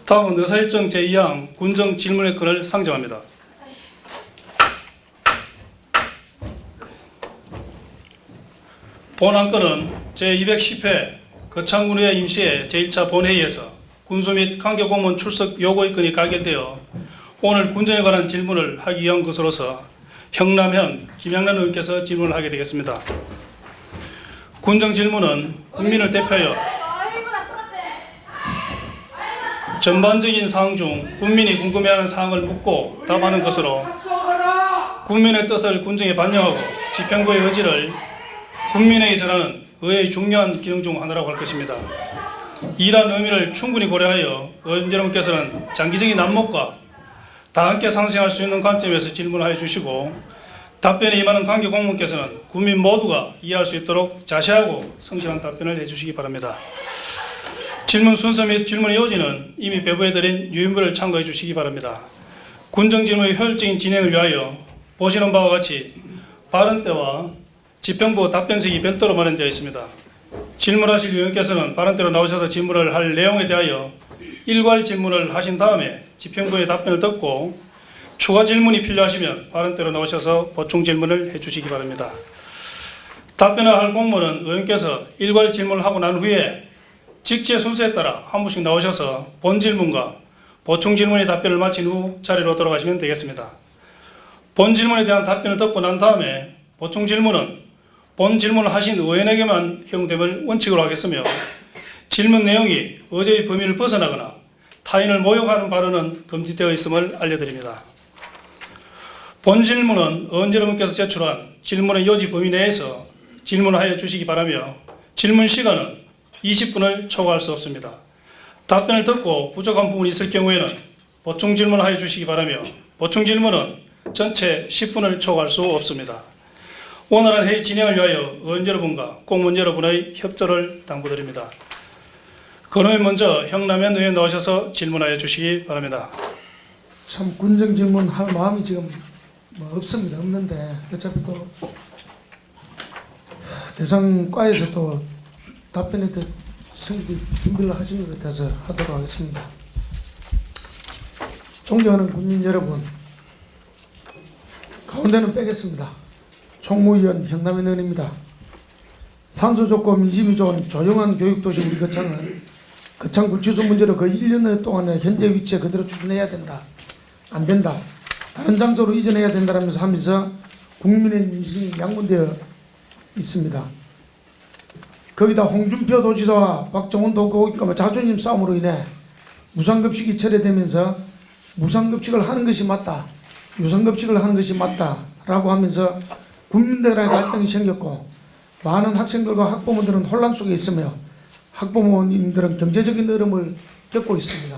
다음은 의사일정 제2항 군정 질문의 건을 상정합니다. 본 안건은 제210회 거창군의 임시회 제1차 본회의에서 군수 및 강제공무원 출석 요구의 건이 가결되어 오늘 군정에 관한 질문을 하기 위한 것으로서 형남현 김양란 의원께서 질문을 하게 되겠습니다. 군정 질문은 국민을 대표하여 전반적인 사항 중 국민이 궁금해하는 사항을 묻고 답하는 것으로 국민의 뜻을 군정에 반영하고 집행부의 의지를 국민에게 전하는 의회의 중요한 기능 중 하나라고 할 것입니다. 이러한 의미를 충분히 고려하여 의원 여러분께서는 장기적인 안목과 다 함께 상생할 수 있는 관점에서 질문하여 주시고 답변에 임하는 관계 공무원께서는 국민 모두가 이해할 수 있도록 자세하고 성실한 답변을 해주시기 바랍니다. 질문 순서 및 질문의 요지는 이미 배부해드린 유인물을 참고해 주시기 바랍니다. 군정질문의 효율적인 진행을 위하여 보시는 바와 같이 발언대와 집행부 답변석이 별도로 마련되어 있습니다. 질문하실 위원께서는 발언대로 나오셔서 질문을 할 내용에 대하여 일괄 질문을 하신 다음에 집행부의 답변을 듣고 추가 질문이 필요하시면 발언대로 나오셔서 보충 질문을 해주시기 바랍니다. 답변을 할 공무원은 의원께서 일괄 질문을 하고 난 후에 직제 순서에 따라 한 분씩 나오셔서 본 질문과 보충 질문의 답변을 마친 후 자리로 돌아가시면 되겠습니다. 본 질문에 대한 답변을 듣고 난 다음에 보충 질문은 본 질문을 하신 의원에게만 허용됨을 원칙으로 하겠으며 질문 내용이 의제의 범위를 벗어나거나 타인을 모욕하는 발언은 금지되어 있음을 알려드립니다. 본 질문은 의원 여러분께서 제출한 질문의 요지 범위 내에서 질문하여 주시기 바라며 질문 시간은 20분을 초과할 수 없습니다. 답변을 듣고 부족한 부분이 있을 경우에는 보충 질문하여 주시기 바라며 보충 질문은 전체 10분을 초과할 수 없습니다. 원활한 회의 진행을 위하여 의원 여러분과 공무원 여러분의 협조를 당부드립니다. 그러면 먼저 형남현 의원 나오셔서 질문하여 주시기 바랍니다. 참 군정 질문 할 마음이 지금 없습니다. 없는데 어차피 또 대상과에서 또 답변에 대해 준비를 하신 것 같아서 하도록 하겠습니다. 존경하는 국민 여러분, 가운데는 빼겠습니다. 총무위원 형남현 의원입니다. 산소 좋고 민심이 좋은 조용한 교육도시 우리 거창은 거창 구치소 문제로 거의 1년 동안의 현재 위치에 그대로 추진해야 된다. 안 된다. 다른 장소로 이전해야 된다면서 하면서 국민의 민심이 양분되어 있습니다. 거기다 홍준표 도지사와 박정훈 도지사가 자존심 싸움으로 인해 무상급식이 철회되면서 무상급식을 하는 것이 맞다, 유상급식을 하는 것이 맞다라고 하면서 국민들의 갈등이 생겼고 많은 학생들과 학부모들은 혼란 속에 있으며 학부모님들은 경제적인 어려움을 겪고 있습니다.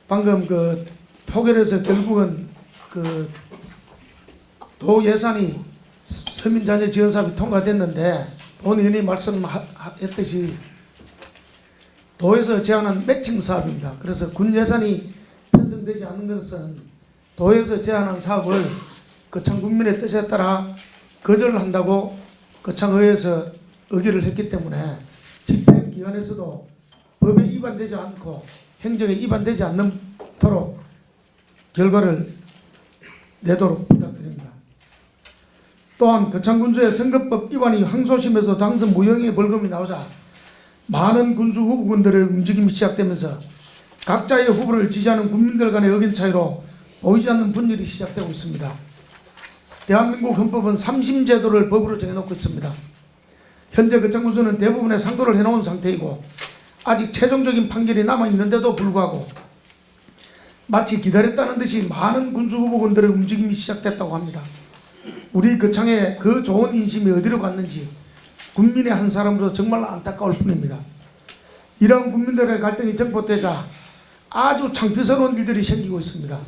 방금 표결에서 결국은 도 예산이 서민자녀 지원사업이 통과됐는데 본 의원이 말씀했듯이 도에서 제안한 매칭 사업입니다. 그래서 군 예산이 편성되지 않는 것은 도에서 제안한 사업을 거창 국민의 뜻에 따라 거절한다고 거창의회에서 의결을 했기 때문에 집행기관에서도 법에 위반되지 않고 행정에 위반되지 않도록 결과를 내도록 부탁드립니다. 또한 거창군수의 선거법 위반이 항소심에서 당선 무효의 벌금이 나오자 많은 군수 후보군들의 움직임이 시작되면서 각자의 후보를 지지하는 국민들 간의 의견 차이로 보이지 않는 분열이 시작되고 있습니다. 대한민국 헌법은 3심 제도를 법으로 정해놓고 있습니다. 현재 거창군수는 대부분의 상고를 해놓은 상태이고 아직 최종적인 판결이 남아있는데도 불구하고 마치 기다렸다는 듯이 많은 군수 후보군들의 움직임이 시작됐다고 합니다. 우리 거창의 그 좋은 인심이 어디로 갔는지 국민의 한 사람으로 정말 안타까울 뿐입니다. 이러한 국민들의 갈등이 정포되자 아주 창피스러운 일들이 생기고 있습니다.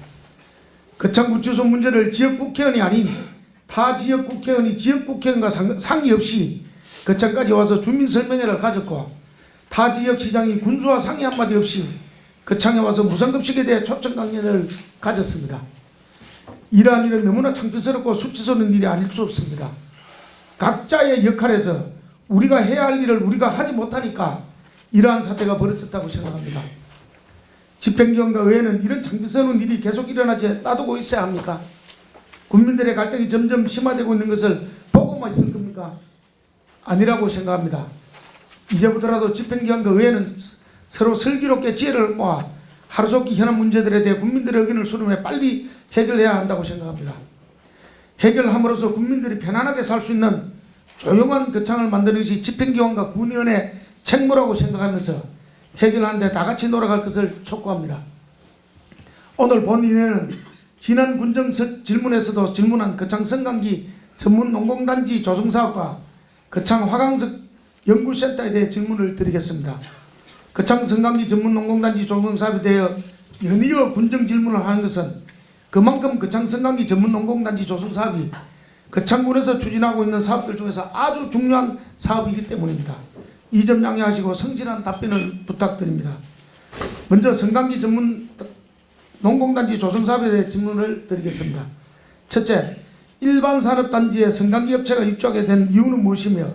거창구치소 문제를 지역국회의원이 아닌 타 지역 국회의원이 지역 국회의원과 상의 없이 거창까지 와서 주민설명회를 가졌고 타 지역 시장이 군수와 상의 한마디 없이 거창에 와서 무상급식에 대해 초청 강연을 가졌습니다. 이러한 일은 너무나 창피스럽고 수치스러운 일이 아닐 수 없습니다. 각자의 역할에서 우리가 해야 할 일을 우리가 하지 못하니까 이러한 사태가 벌어졌다고 생각합니다. 집행기관과 의회는 이런 장비스러운 일이 계속 일어나지 놔두고 있어야 합니까? 국민들의 갈등이 점점 심화되고 있는 것을 보고만 있을 겁니까? 아니라고 생각합니다. 이제부터라도 집행기관과 의회는 서로 슬기롭게 지혜를 모아 하루속히 현안 문제들에 대해 국민들의 의견을 수렴해 빨리 해결해야 한다고 생각합니다. 해결함으로써 국민들이 편안하게 살 수 있는 조용한 거창을 만드는 것이 집행기관과 군의원의 책무라고 생각하면서 해결하는 데 다 같이 노력할 것을 촉구합니다. 오늘 본인은 지난 군정 질문에서도 질문한 거창 성강기 전문 농공단지 조성사업과 거창 화강석 연구센터에 대해 질문을 드리겠습니다. 거창 성강기 전문 농공단지 조성사업에 대해 연이어 군정 질문을 하는 것은 그만큼 거창 성강기 전문 농공단지 조성사업이 거창군에서 추진하고 있는 사업들 중에서 아주 중요한 사업이기 때문입니다. 이 점 양해하시고 성실한 답변을 부탁드립니다. 먼저 성강기 전문 농공단지 조성사업에 대해 질문을 드리겠습니다. 첫째, 일반 산업단지에 성강기 업체가 입주하게 된 이유는 무엇이며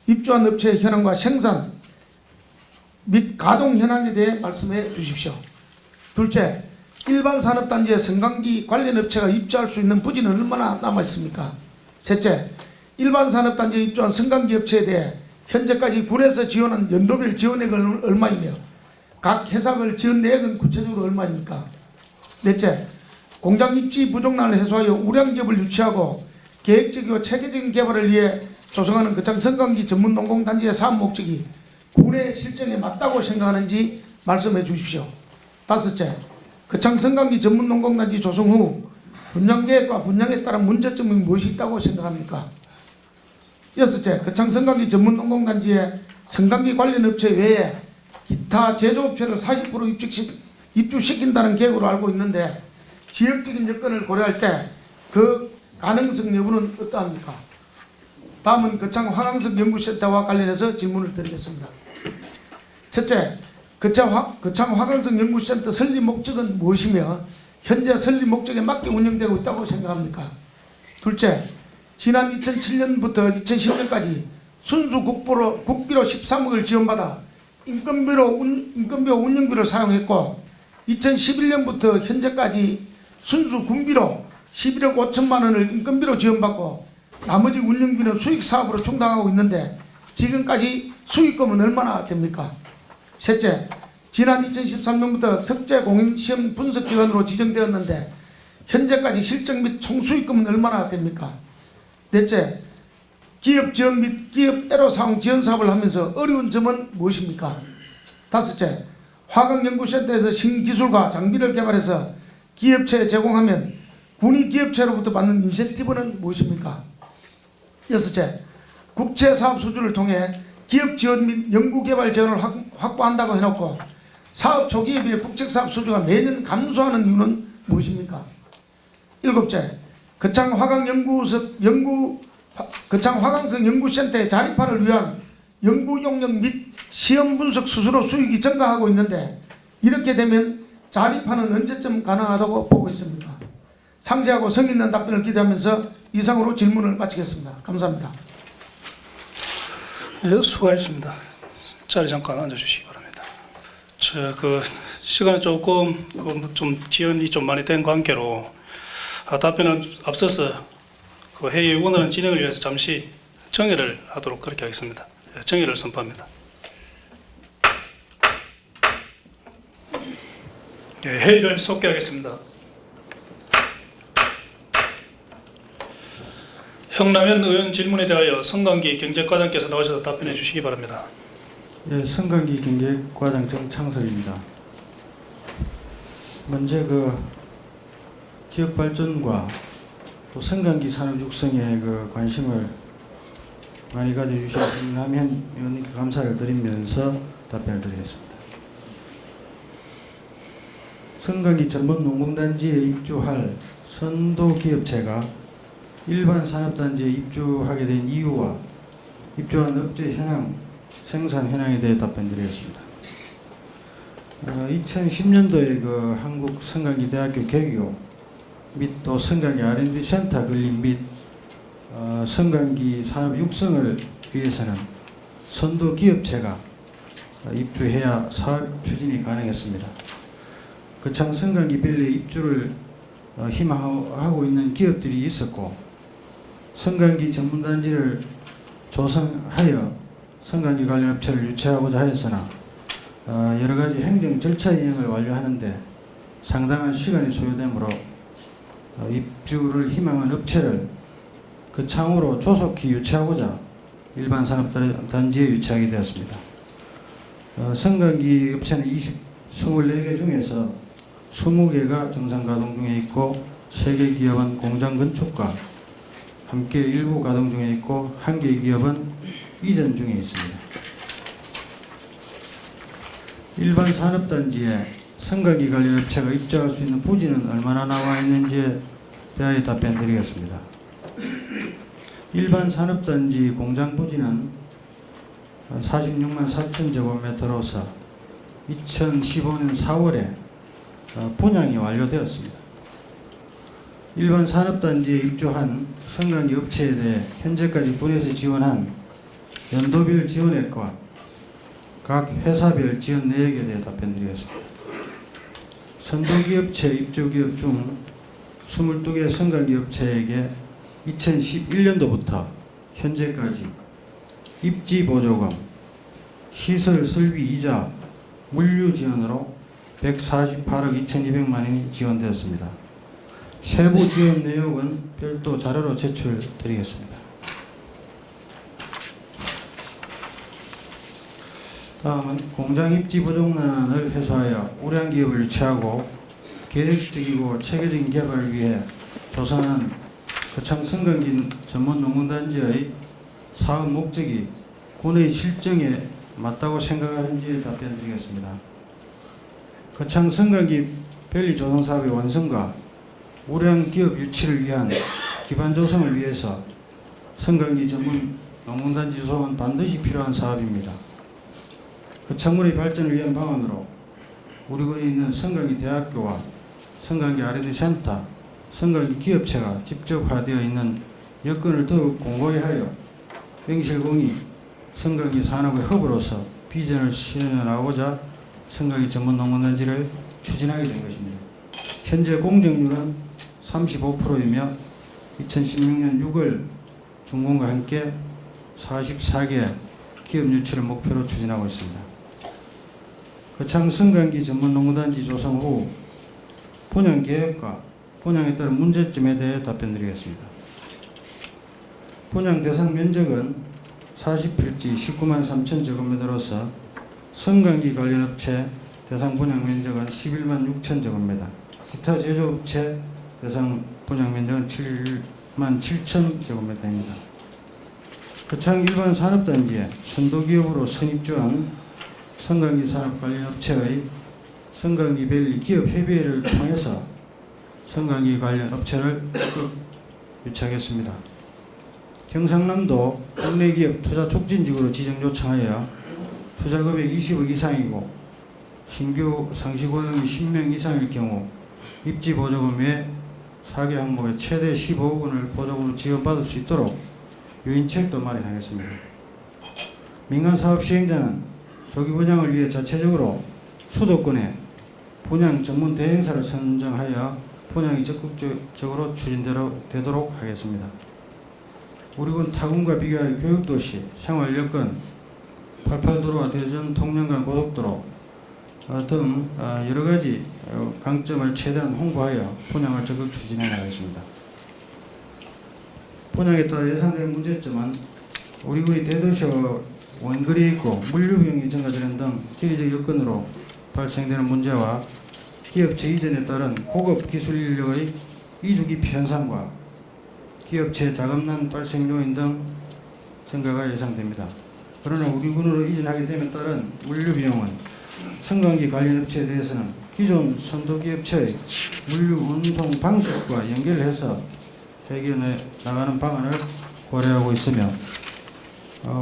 입주한 업체의 현황과 생산 및 가동 현황에 대해 말씀해 주십시오. 둘째, 일반 산업단지에 성강기 관련 업체가 입주할 수 있는 부지는 얼마나 남아 있습니까? 셋째, 일반 산업단지에 입주한 성강기 업체에 대해 현재까지 군에서 지원한 연도별 지원액은 얼마이며 각 회사별 지원 내역은 구체적으로 얼마입니까? 넷째, 공장 입지 부족난을 해소하여 우량기업을 유치하고 계획적이고 체계적인 개발을 위해 조성하는 거창 성강기 전문 농공단지의 사업 목적이 군의 실정에 맞다고 생각하는지 말씀해 주십시오. 다섯째, 거창 성강기 전문 농공단지 조성 후 분양계획과 분양에 따른 문제점이 무엇이 있다고 생각합니까? 여섯째, 거창 성강기 전문 농공단지에 성강기 관련 업체 외에 기타 제조업체를 40% 입주시킨다는 계획으로 알고 있는데 지역적인 여건을 고려할 때 그 가능성 여부는 어떠합니까? 다음은 거창 화강석 연구센터와 관련해서 질문을 드리겠습니다. 첫째, 거창 화강석 연구센터 설립 목적은 무엇이며 현재 설립 목적에 맞게 운영되고 있다고 생각합니까? 둘째, 지난 2007년부터 2010년까지 순수 국비로 13억을 지원받아 인건비로 운영비를 사용했고 2011년부터 현재까지 순수 군비로 11억 5천만 원을 인건비로 지원받고 나머지 운영비는 수익사업으로 충당하고 있는데 지금까지 수익금은 얼마나 됩니까? 셋째, 지난 2013년부터 석재공인시험 분석기관으로 지정되었는데 현재까지 실적 및 총수익금은 얼마나 됩니까? 넷째, 기업 지원 및 기업 애로사항 지원 사업을 하면서 어려운 점은 무엇입니까? 다섯째, 화강연구센터에서 신기술과 장비를 개발해서 기업체에 제공하면 군이 기업체로부터 받는 인센티브는 무엇입니까? 여섯째, 국채사업 수주를 통해 기업 지원 및 연구개발 지원을 확보한다고 해놓고 사업 초기에 비해 국책사업 수주가 매년 감소하는 이유는 무엇입니까? 일곱째, 거창 화강석 연구센터의 자립화를 위한 연구 용역 및 시험 분석 수수료 수익이 증가하고 있는데 이렇게 되면 자립화는 언제쯤 가능하다고 보고 있습니까? 상세하고 성의 있는 답변을 기대하면서 이상으로 질문을 마치겠습니다. 감사합니다. 네, 수고하셨습니다. 자리 잠깐 앉아주시기 바랍니다. 시간이 조금 좀 지연이 좀 많이 된 관계로 답변은 앞서서 회의 원활한 진행을 위해서 잠시 정회를 하도록 그렇게 하겠습니다. 정회를 선포합니다. 회의를 속개하겠습니다. 형남현 의원 질문에 대하여 성강기 경제과장께서 나오셔서 답변해 주시기 바랍니다. 예, 성강기 경제과장 정창설입니다. 먼저 지역 발전과 또 성강기 산업 육성에 관심을 많이 가져주신 형남현 의원님께 감사를 드리면서 답변을 드리겠습니다. 성강기 전문 농공단지에 입주할 선도 기업체가 일반 산업단지에 입주하게 된 이유와 입주한 업체 현황, 생산 현황에 대해 답변드리겠습니다. 2010년도에 한국 성강기 대학교 개교 및 또 성강기 R&D 센터 건립 및 성강기 산업 육성을 위해서는 선도 기업체가 입주해야 사업 추진이 가능했습니다. 거창 성강기 밸리에 입주를 희망하고 있는 기업들이 있었고 성강기 전문단지를 조성하여 성강기 관련 업체를 유치하고자 하였으나 여러 가지 행정 절차 이행을 완료하는데 상당한 시간이 소요되므로 입주를 희망한 업체를 거창으로 조속히 유치하고자 일반 산업단지에 유치하게 되었습니다. 성강기 업체는 24개 중에서 20개가 정상 가동 중에 있고 3개 기업은 공장 건축과 함께 일부 가동 중에 있고 1개 기업은 이전 중에 있습니다. 일반 산업단지에 성강기 관련 업체가 입주할 수 있는 부지는 얼마나 나와 있는지에 대하여 답변 드리겠습니다. 일반 산업단지 공장 부지는 46만 4천 제곱미터로서 2015년 4월에 분양이 완료되었습니다. 일반 산업단지에 입주한 성강기 업체에 대해 현재까지 군에서 지원한 연도별 지원액과 각 회사별 지원 내역에 대해 답변드리겠습니다. 선도기업체 입주기업 중 22개 성강기 업체에게 2011년도부터 현재까지 입지보조금, 시설 설비 이자, 물류 지원으로 148억 2200만 원이 지원되었습니다. 세부 지원 내역은 별도 자료로 제출드리겠습니다. 다음은 공장 입지 부족난을 해소하여 우량 기업을 유치하고 계획적이고 체계적인 개발을 위해 조성하는 거창 성강기 전문 농군단지의 사업 목적이 군의 실정에 맞다고 생각하는지에 답변드리겠습니다. 거창 성강기 밸리 조성 사업의 완성과 우량 기업 유치를 위한 기반 조성을 위해서 성강기 전문 농군단지 조성은 반드시 필요한 사업입니다. 거창군의 발전을 위한 방안으로 우리 군에 있는 성강기 대학교와 성강기 R&D 센터, 성강기 기업체가 직접화되어 있는 여건을 더욱 공고히 하여 명실공히 성강기 산업의 허브로서 비전을 실현해 나가고자 성강기 전문 농군단지를 추진하게 된 것입니다. 현재 공정률은 35%이며 2016년 6월 준공과 함께 44개 기업 유치를 목표로 추진하고 있습니다. 거창 성강기 전문 농군단지 조성 후 분양 계획과 분양에 따른 문제점에 대해 답변드리겠습니다. 분양 대상 면적은 40필지 19만 3천 제곱미터로서 성강기 관련 업체 대상 분양 면적은 11만 6천 제곱미터, 기타 제조업체 대상 분양 면적은 7만 7천 제곱미터입니다. 거창 일반 산업단지에 선도기업으로 선입주한 성강기 산업 관련 업체의 성강기 밸리 기업 협의회를 통해서 성강기 관련 업체를 유치하겠습니다. 경상남도 국내 기업 투자 촉진지구로 지정 요청하여 투자 금액 20억 이상이고 신규 상시 고용이 10명 이상일 경우 입지 보조금 외 4개 항목에 최대 15억 원을 보조금으로 지원받을 수 있도록 유인책도 마련하겠습니다. 민간 사업 시행자는 조기 분양을 위해 자체적으로 수도권에 분양 전문 대행사를 선정하여 분양이 적극적으로 추진되도록 하겠습니다. 우리 군 타군과 비교하여 교육도시, 생활여건, 88도로와 대전 통영간 고속도로 등 여러 가지 강점을 최대한 홍보하여 분양을 적극 추진해 나가겠습니다. 분양에 따라 예상되는 문제점은 우리 군이 대도시와 원거리에 있고 물류 비용이 증가되는 등 지리적 여건으로 발생되는 문제와 기업체 이전에 따른 고급 기술 인력의 이주기피 현상과 기업체 자금난 발생 요인 등 증가가 예상됩니다. 그러나 우리 군으로 이전하게 됨에 따른 물류 비용은 성강기 관련 업체에 대해서는 기존 선도기업체의 물류 운송 방식과 연결해서 해결해 나가는 방안을 고려하고 있으며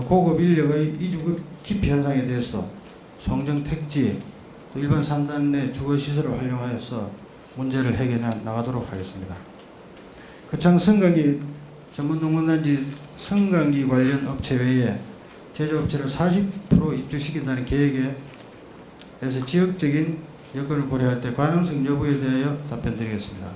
고급 인력의 이주급 기피 현상에 대해서 송정 택지, 또 일반 산단 내 주거시설을 활용하여서 문제를 해결해 나가도록 하겠습니다. 거창 성강기 전문 농군단지 성강기 관련 업체 외에 제조업체를 40% 입주시킨다는 계획에 대해서 지역적인 여건을 고려할 때 가능성 여부에 대하여 답변드리겠습니다.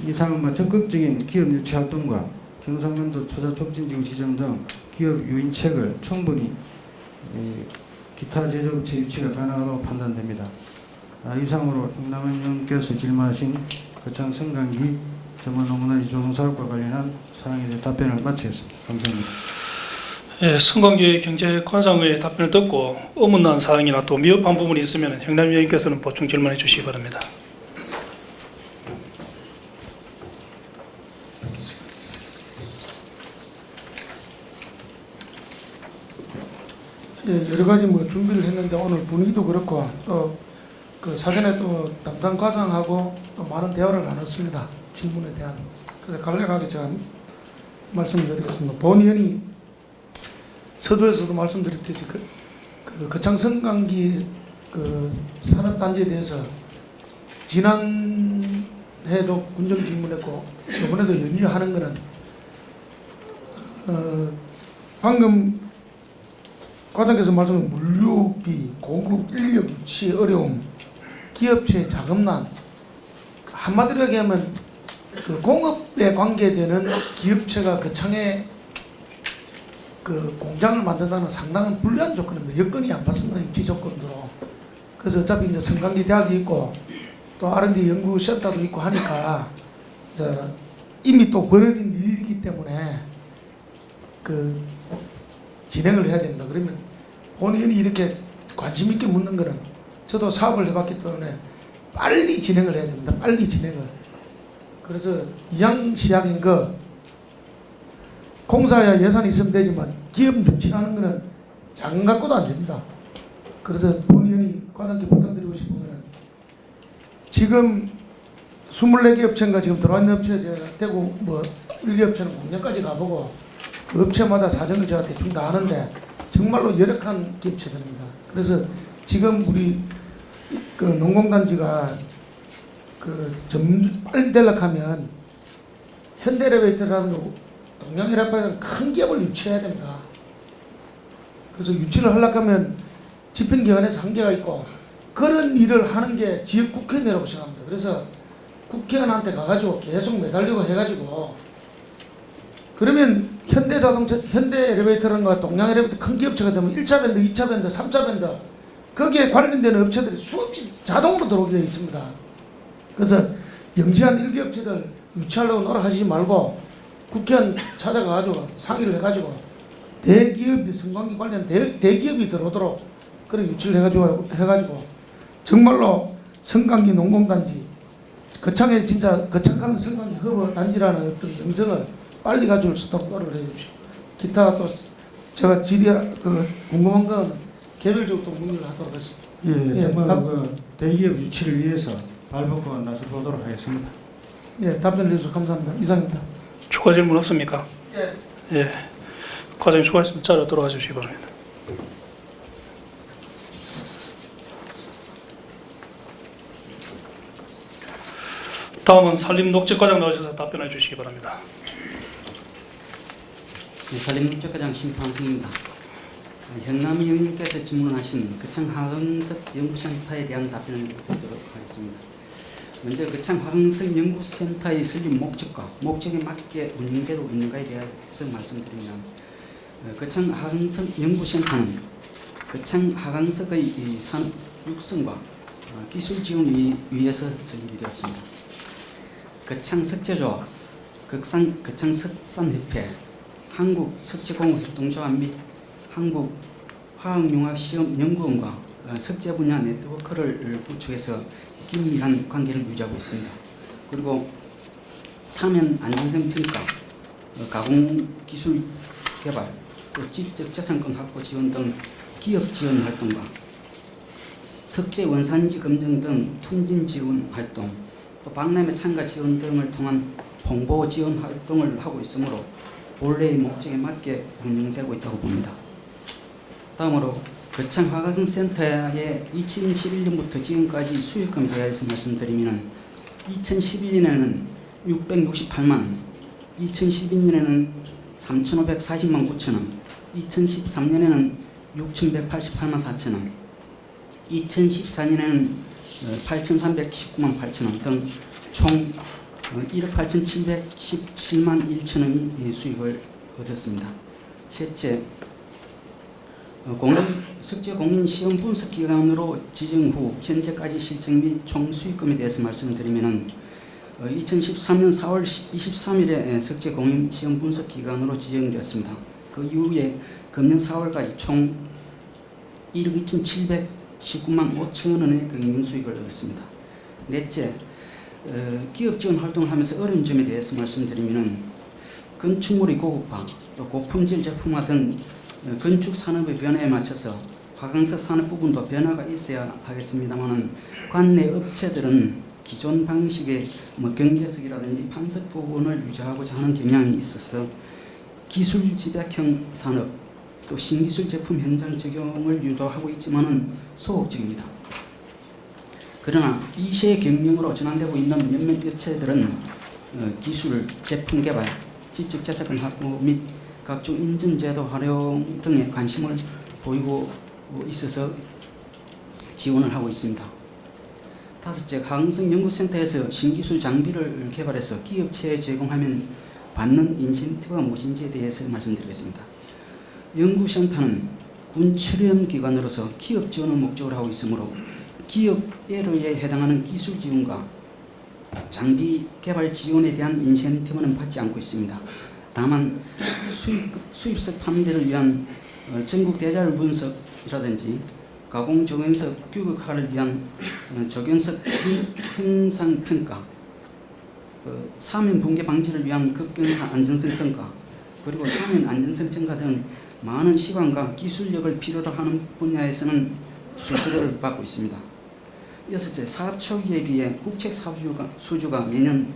이 사항은 적극적인 기업 유치 활동과 경상남도 투자 촉진지구 지정 등 기업 유인책을 충분히 기타 제조업체 유치가 가능하다고 판단됩니다. 이상으로 홍남현 의원께서 질문하신 거창 성강기 전문 농문화지 조성사업과 관련한 사항에 대해 답변을 마치겠습니다. 감사합니다. 예, 성관계 경제과장의 답변을 듣고 의문난 사항이나 또 미흡한 부분이 있으면 형남 위원께서는 보충 질문해 주시기 바랍니다. 예, 여러 가지 준비를 했는데 오늘 분위기도 그렇고 또 그 사전에 또 담당 과장하고 또 많은 대화를 나눴습니다. 질문에 대한. 그래서 간략하게 제가 말씀을 드리겠습니다. 본 의원이 서두에서도 말씀드렸듯이 그 거창성강기 그 산업단지에 대해서 지난해도 군정 질문했고 이번에도 연이어하는 거는 방금 과장께서 말씀하신 물류비, 고급 인력 유치 어려움, 기업체의 자금난, 한마디로 얘기하면 그 공업에 관계되는 기업체가 거창에 그 공장을 만든다는 상당한 불리한 조건입니다. 여건이 안 맞습니다. 입지 조건으로. 그래서 어차피 이제 성강기 대학이 있고 또 R&D 연구센터도 있고 하니까 이미 또 벌어진 일이기 때문에 그 진행을 해야 됩니다. 그러면 본인이 이렇게 관심 있게 묻는 거는 저도 사업을 해봤기 때문에 빨리 진행을 해야 됩니다. 빨리 진행을. 그래서 이양시약인 거 공사야 예산이 있으면 되지만 기업 유치하는 거는 장 갖고도 안 됩니다. 그래서 본인이 과장께 부탁드리고 싶은 거는 지금 24개 업체인가 지금 들어와 있는 업체 되고 1개 업체는 공장까지 가보고 그 업체마다 사정을 제가 대충 다 아는데 정말로 열악한 기업체들입니다. 그래서 지금 우리 그 농공단지가 그 빨리 되려면 현대레베이터라는 동양에라파는 큰 기업을 유치해야 됩니다. 그래서 유치를 하려면 집행기관에서 한계가 있고 그런 일을 하는 게 지역 국회의원이라고 생각합니다. 그래서 국회의원한테 가가지고 계속 매달리고 해가지고 그러면 현대자동차, 현대엘리베이터라는 거 동양엘리베이터 큰 기업체가 되면 1차 밴드, 2차 밴드, 3차 밴드 거기에 관련되는 업체들이 수없이 자동으로 들어오게 되어 있습니다. 그래서 영지한 일기업체들 유치하려고 노력하지 말고 국회의원 찾아가가지고 상의를 해가지고 대기업이 성관계 관련 대기업이 들어오도록 그런 유치를 해가지고 정말로 성관계 농공단지 거창에 진짜 거창한 성관계 허브 단지라는 어떤 명성을 빨리 가져올 수 있도록 노력을 해주십시오. 기타 또 제가 궁금한 건 개별적으로 또 문의를 하도록 하겠습니다. 예, 정말 그 대기업 유치를 위해서 발벗고 나서 보도록 하겠습니다. 예, 답변해 주셔서 감사합니다. 이상입니다. 추가 질문 없습니까? 예. 예. 과장님 추가했으면 자료 들어가 주시기 바랍니다. 다음은 산림녹지과장 나오셔서 답변해 주시기 바랍니다. 네, 산림녹지과장 심판승입니다. 현남희 의원님께서 질문하신 거창화흥석 연구센터에 대한 답변을 드리도록 하겠습니다. 먼저 거창화흥석 연구센터의 설립 목적과 목적에 맞게 운영되고 있는가에 대해서 말씀드리면 거창화흥석 연구센터는 거창화강석의 산업 육성과 기술 지원을 위해서 설립이 되었습니다. 거창석재조합, 거창석산협회, 한국석재공업협동조합 및 한국화학융합시험연구원과 석재 분야 네트워크를 구축해서 긴밀한 관계를 유지하고 있습니다. 그리고 사면 안전성 평가, 가공기술 개발, 또 지적재산권 확보 지원 등 기업 지원 활동과 석재 원산지 검증 등 품진 지원 활동, 또 박람회 참가 지원 등을 통한 홍보 지원 활동을 하고 있으므로 본래의 목적에 맞게 운영되고 있다고 봅니다. 다음으로 거창화강센터의 2011년부터 지금까지 수익금에 대해서 말씀드리면 2011년에는 668만 원, 2012년에는 3,540만 9천 원, 2013년에는 6,188만 4천 원, 2014년에는 8,319만 8천 원 등 총 1억 8,717만 1천 원이 수익을 얻었습니다. 셋째, 석재 공인 시험 분석 기관으로 지정 후 현재까지 실적 및 총 수익금에 대해서 말씀드리면은 2013년 4월 23일에 석재 공인 시험 분석 기관으로 지정되었습니다. 그 이후에 금년 4월까지 총 1억 2,719만 5천 원의 경영 수익을 얻었습니다. 넷째, 기업 지원 활동을 하면서 어려운 점에 대해서 말씀드리면은 건축물의 고급화, 또 고품질 제품화 등 건축 산업의 변화에 맞춰서 화강석 산업 부분도 변화가 있어야 하겠습니다만은 관내 업체들은 기존 방식의 경계석이라든지 판석 부분을 유지하고자 하는 경향이 있어서 기술 집약형 산업 또 신기술 제품 현장 적용을 유도하고 있지만은 소극적입니다. 그러나 이시의 경영으로 전환되고 있는 몇몇 업체들은 기술, 제품 개발, 지적 재산권 확보 및 각종 인증제도 활용 등에 관심을 보이고 있어서 지원을 하고 있습니다. 다섯째, 화강석 연구센터에서 신기술 장비를 개발해서 기업체에 제공하면 받는 인센티브가 무엇인지에 대해서 말씀드리겠습니다. 연구센터는 군 출연 기관으로서 기업 지원을 목적으로 하고 있으므로 기업 예로에 해당하는 기술 지원과 장비 개발 지원에 대한 인센티브는 받지 않고 있습니다. 다만 수입석 판매를 위한 전국 대자율 분석이라든지 가공 적용석 규격화를 위한 적용석 형상 평가, 사면 붕괴 방지를 위한 급경사 안전성 평가, 그리고 사면 안전성 평가 등 많은 시간과 기술력을 필요로 하는 분야에서는 수주를 받고 있습니다. 여섯째, 사업 초기에 비해 국책 수주가 매년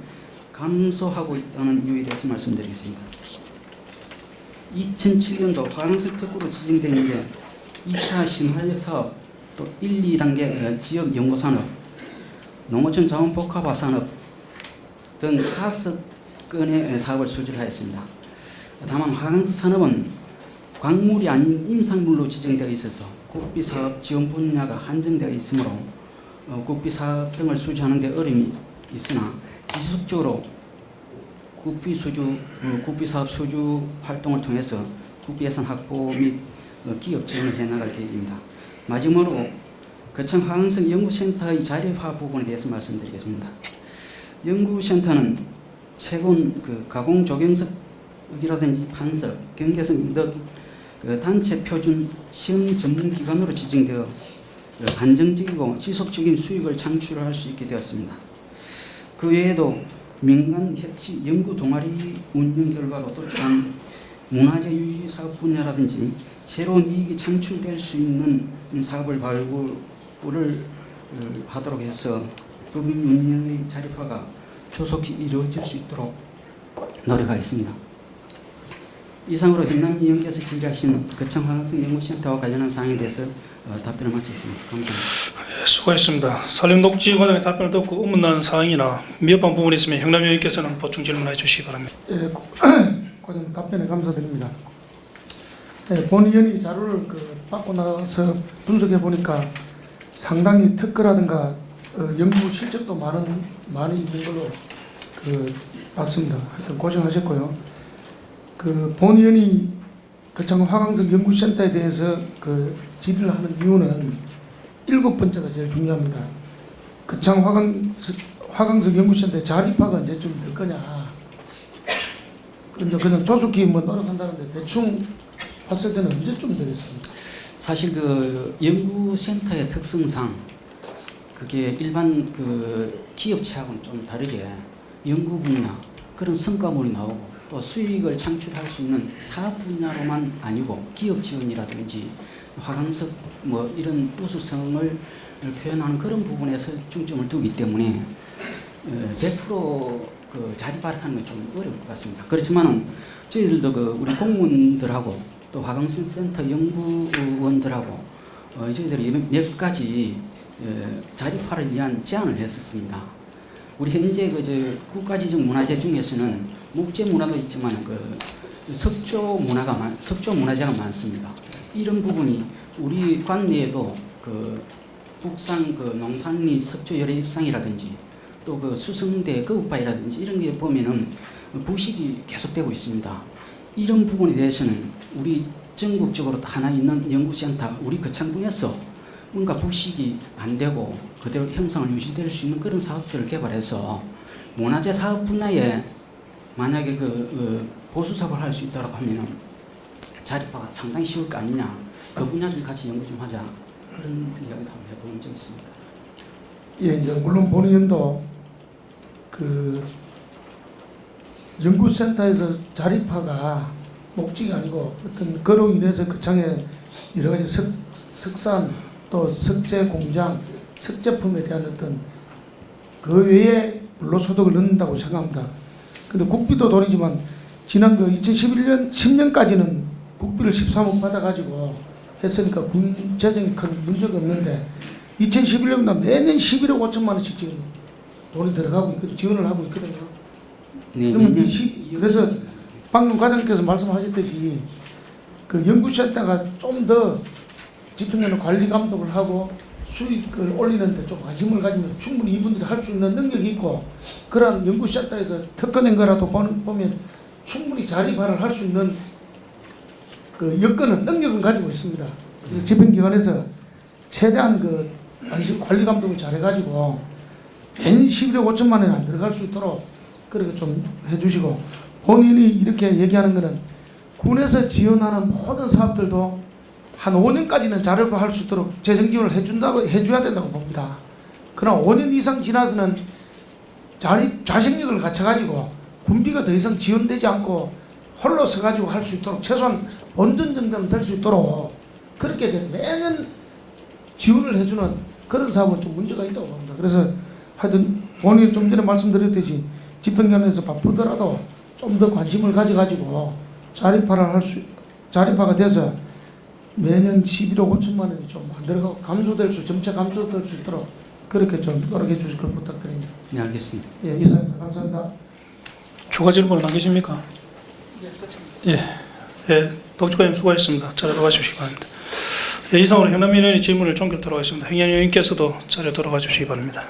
감소하고 있다는 이유에 대해서 말씀드리겠습니다. 2007년도 화강석 특구로 지정된 이래 2차 신활력 사업, 또 1, 2단계 지역 연구산업, 농어촌 자원복합화 산업 등 5건의 사업을 수주하였습니다. 다만 화강석 산업은 광물이 아닌 임산물로 지정되어 있어서 국비사업 지원 분야가 한정되어 있으므로 국비사업 등을 수주하는 데 어려움이 있으나 지속적으로 국비사업 수주 활동을 통해서 국비예산 확보 및 기업 지원을 해나갈 계획입니다. 마지막으로 거창 화강석 연구센터의 자립화 부분에 대해서 말씀드리겠습니다. 연구센터는 최근 가공 조경석이라든지 판석, 경계석 등 단체 표준 시험 전문 기관으로 지정되어 안정적이고 지속적인 수익을 창출할 수 있게 되었습니다. 그 외에도 민간 협치 연구 동아리 운영 결과로 도출한 문화재 유지 사업 분야라든지 새로운 이익이 창출될 수 있는 사업을 발굴을 하도록 해서 법인 운영의 자립화가 조속히 이루어질 수 있도록 노력하겠습니다. 이상으로 현남이 연구에서 질의하신 거창 화강석 연구센터와 관련한 사항에 대해서 답변을 마치겠습니다. 감사합니다. 수고했습니다. 산림녹지과장의 답변을 듣고 의문난 사항이나 미흡한 부분이 있으면 형남 의원께서는 보충 질문해 주시기 바랍니다. 예, 과장 답변에 감사드립니다. 예, 본 의원이 자료를 받고 나서 분석해 보니까 상당히 특허라든가 연구 실적도 많이 있는 걸로 봤습니다. 하여튼 고생하셨고요. 본 의원이 거창 화강석 연구센터에 대해서 질의를 하는 이유는 7번째가 제일 중요합니다. 거창 화강석 연구센터의 자립화가 언제쯤 될 거냐. 그냥 조속히 노력한다는데 대충 봤을 때는 언제쯤 되겠습니까? 사실 연구센터의 특성상 그게 일반 기업체하고는 좀 다르게 연구 분야 그런 성과물이 나오고 또 수익을 창출할 수 있는 사업 분야로만 아니고 기업 지원이라든지 화강석 이런 우수성을 표현하는 그런 부분에서 중점을 두기 때문에 100% 자립화를 하는 건 좀 어려울 것 같습니다. 그렇지만은 저희들도 우리 공무원들하고 또 화강석 센터 연구원들하고 저희들이 몇 가지 자립화를 위한 제안을 했었습니다. 우리 현재 국가지정 문화재 중에서는 목재 문화도 있지만 석조 문화재가 많습니다. 이런 부분이 우리 관내에도 그 국산 그 농산리 석조 열애 입상이라든지 또 그 수성대 거북바위라든지 이런 게 보면은 부식이 계속되고 있습니다. 이런 부분에 대해서는 우리 전국적으로 하나 있는 연구센터 우리 거창군에서 뭔가 부식이 안 되고 그대로 형상을 유지될 수 있는 그런 사업들을 개발해서 문화재 사업 분야에 만약에 보수 사업을 할 수 있다고 하면은 자립화가 상당히 쉬울 거 아니냐. 그 분야를 같이 연구 좀 하자. 그런 이야기도 한번 해본 적이 있습니다. 예, 이제 물론 본의원도 그 연구센터에서 자립화가 목적이 아니고 어떤 그로 인해서 거창에 여러 가지 석산 또 석재 공장, 석제품에 대한 어떤 그 외에 불로소득을 넣는다고 생각합니다. 근데 국비도 돈이지만 지난 그 2011년 10년까지는 국비를 13억 받아가지고 했으니까 군 재정에 큰 문제가 없는데 2011년부터 매년 11억 5천만 원씩 지금 돈이 들어가고 있거든요. 지원을 하고 있거든요. 네, 그러면 그래서 방금 과장께서 말씀하셨듯이 그 연구센터가 좀 더 집행하는 관리 감독을 하고 수익을 올리는데 좀 관심을 가지면 충분히 이분들이 할 수 있는 능력이 있고 그런 연구센터에서 특허낸 거라도 보면 충분히 자립화를 할 수 있는 그 여건은 능력은 가지고 있습니다. 그래서 집행기관에서 최대한 그 관리 감독을 잘해가지고 매년 11억 5천만 원이 안 들어갈 수 있도록 그렇게 좀 해주시고 본인이 이렇게 얘기하는 거는 군에서 지원하는 모든 사업들도 한 5년까지는 자립화할 수 있도록 재정 지원을 해줘야 된다고 봅니다. 그러나 5년 이상 지나서는 자생력을 갖춰가지고 군비가 더 이상 지원되지 않고 홀로 서가지고 할 수 있도록 최소한 본전 정도는 될 수 있도록 그렇게 매년 지원을 해주는 그런 사업은 좀 문제가 있다고 봅니다. 그래서 하여튼 본인이 좀 전에 말씀드렸듯이 집행기관에서 바쁘더라도 좀 더 관심을 가져가지고 자립화가 돼서 매년 11억 5천만 원이 좀 안 들어가고 점차 감소될 수 있도록 그렇게 좀 노력해 주실 걸 부탁드립니다. 네, 알겠습니다. 예, 이사입니다. 감사합니다. 추가 질문은 안 계십니까? 예, 예, 독주관님 수고하셨습니다. 자리로 돌아가시기 바랍니다. 예, 이상으로 현남위원회 질문을 종결토록 하겠습니다. 행안위원님께서도 자리로 돌아가 주시기 바랍니다.